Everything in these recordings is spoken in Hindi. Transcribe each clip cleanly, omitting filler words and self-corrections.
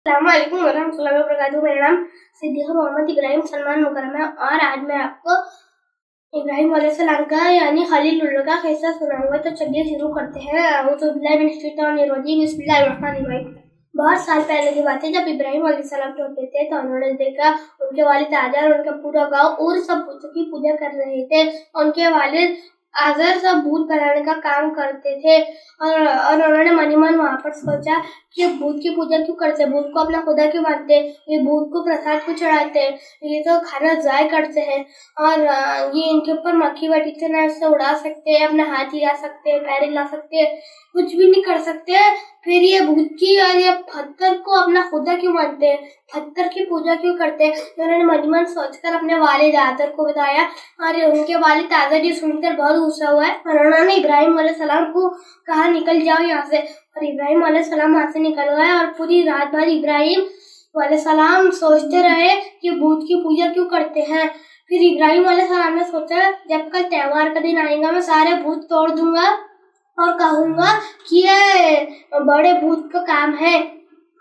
अस्सलामुअलैकुम वरहमतुल्लाहि वबरकातुहू। मेरा नाम सिद्दीक़ा मोहम्मद इब्राहिम सलमान मुकर्रम है और आज मैं आपको इब्राहिम अलैहिस्सलाम का यानी खलीलुल्लाह का किस्सा सुनाऊंगा। तो चलिए शुरू करते हैं। अऊज़ु बिल्लाहि मिनश शैतानिर रजीम, बिस्मिल्लाहिर रहमानिर रहीम। बहुत साल पहले की बात है, जब इब्राहिम अलैहिस्सलाम छोटे थे तो उन्होंने देखा उनके वालिद आज़र और उनका पूरा गाँव और सब बुतों की पूजा कर रहे थे। उनके वालिद आज़र सब भूत बनाने का काम करते थे और उन्होंने मन ही मन वहाँ पर सोचा कि भूत की पूजा क्यों करते, भूत को अपना खुदा क्यों मानते, ये भूत को प्रसाद क्यों चढ़ाते हैं, ये तो खाना ज़ाय करते हैं और ये इनके ऊपर मक्खी बैठी से ना इससे उड़ा सकते हैं, अपना हाथ हिला सकते हैं, पैर हिला सकते हैं, कुछ भी नहीं कर सकते। फिर ये भूत की और ये पत्थर को अपना खुदा क्यों मानते हैं, पत्थर की पूजा क्यों करते हैं। उन्होंने मन ही मन सोचकर अपने वालिद आज़र को बताया और उनके वालिद आज़र ये सुनकर बहुत गुस्सा हुआ है और उन्होंने इब्राहिम अलैहिस्सलाम को कहा निकल जाओ यहाँ से। और इब्राहिम अलैहिस्सलाम वहाँ से निकल गए और पूरी रात भर इब्राहिम अलैहिस्सलाम सोचते रहे कि भूत की पूजा क्यों करते हैं। फिर इब्राहिम अलैहिस्सलाम ने सोचा जब कल त्योहार का दिन आएगा मैं सारे भूत तोड़ दूंगा और कहूँगा कि ये बड़े भूत का काम है।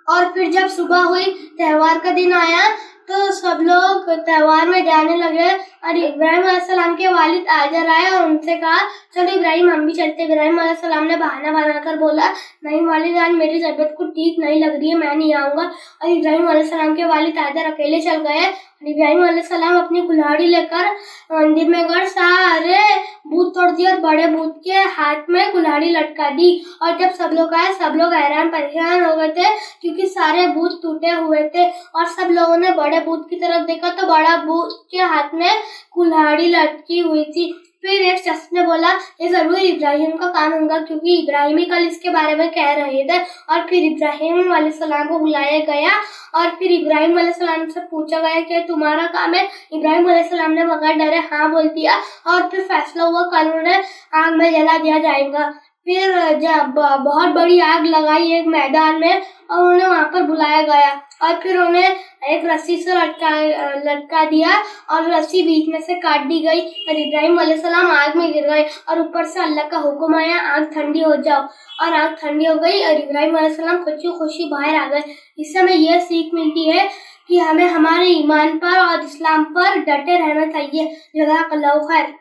और फिर जब सुबह हुई, त्योहार का दिन आया तो सब लोग त्योहार में जाने लगे और इब्राहिम अलैहिस्सलाम के वालिद आज़र आए और उनसे कहा चलो इब्राहिम हम भी चलते। इब्राहिम अलैहिस्सलाम ने बहाना बनाकर बोला नहीं वालिद, आज मेरी तबीयत को ठीक नहीं लग रही है, मैं नहीं आऊँगा। और इब्राहिम अलैहिस्सलाम के वालिद आज़र अकेले चल गए। इब्राहिम अलैहिस्सलाम अपनी कुल्हाड़ी लेकर मंदिर में गए, सारे भूत तोड़ दिए और बड़े भूत के हाथ में कुल्हाड़ी लटका दी। और जब सब लोग आए सब लोग हैरान परेशान हो गए थे क्योंकि सारे भूत टूटे हुए थे और सब लोगों ने बड़े भूत की तरफ देखा तो बड़ा भूत के हाथ में कुल्हाड़ी लटकी हुई थी। फिर एक शख्स ने बोला ये जरूर इब्राहिम का काम होगा क्योंकि इब्राहिम ही कल इसके बारे में कह रहे थे। और फिर इब्राहिम अलैहिस्सलाम को बुलाया गया और फिर इब्राहिम अलैहिस्सलाम से पूछा गया कि तुम्हारा काम है। इब्राहिम अलैहिस्सलाम ने बगैर डरे हाँ बोल दिया और फिर फैसला हुआ कल उन्हें आग में जला दिया जाएगा। फिर जब बहुत बड़ी आग लगाई एक मैदान में और उन्हें वहाँ पर बुलाया गया और फिर उन्हें एक रस्सी से लटका दिया और रस्सी बीच में से काट दी गई और इब्राहिम अलैहिस्सलाम आग में गिर गए और ऊपर से अल्लाह का हुक्म आया आग ठंडी हो जाओ और आग ठंडी हो गई और इब्राहिम अलैहिस्सलाम खुशी खुशी बाहर आ गए। इससे हमें यह सीख मिलती है कि हमें हमारे ईमान पर और इस्लाम पर डटे रहना चाहिए। जज़ाकल्लाहु खैर।